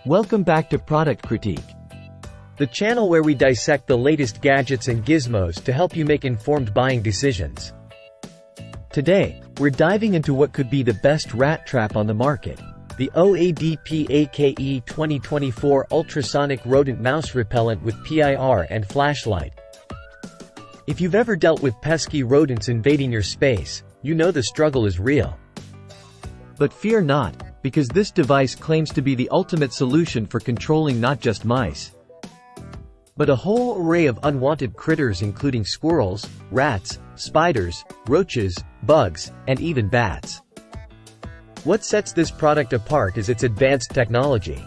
Welcome back to Product Critique, the channel where we dissect the latest gadgets and gizmos to help you make informed buying decisions. Today, we're diving into what could be the best rat trap on the market, the OADPAKE 2024 Ultrasonic Rodent Mouse Repellent with PIR and flashlight. If you've ever dealt with pesky rodents invading your space, you know the struggle is real. But fear not, because this device claims to be the ultimate solution for controlling not just mice, but a whole array of unwanted critters including squirrels, rats, spiders, roaches, bugs, and even bats. What sets this product apart is its advanced technology.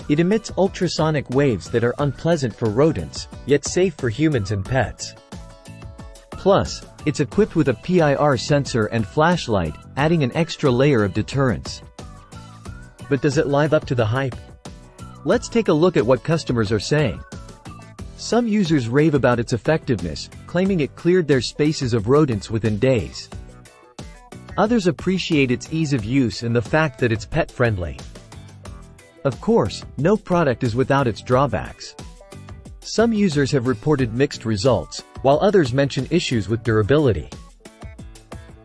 It emits ultrasonic waves that are unpleasant for rodents, yet safe for humans and pets. Plus, it's equipped with a PIR sensor and flashlight, adding an extra layer of deterrence. But does it live up to the hype? Let's take a look at what customers are saying. Some users rave about its effectiveness, claiming it cleared their spaces of rodents within days. Others appreciate its ease of use and the fact that it's pet-friendly. Of course, no product is without its drawbacks. Some users have reported mixed results, while others mention issues with durability.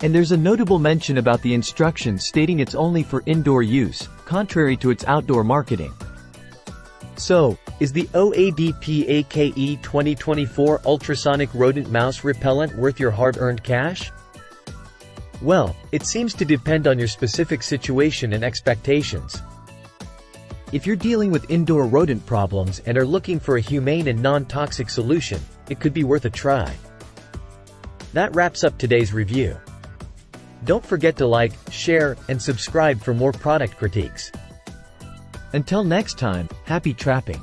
And there's a notable mention about the instructions stating it's only for indoor use, contrary to its outdoor marketing. So, is the OADPAKE 2024 Ultrasonic Rodent Mouse Repellent worth your hard-earned cash? Well, it seems to depend on your specific situation and expectations. If you're dealing with indoor rodent problems and are looking for a humane and non-toxic solution, it could be worth a try. That wraps up today's review. Don't forget to like, share, and subscribe for more product critiques. Until next time, happy trapping!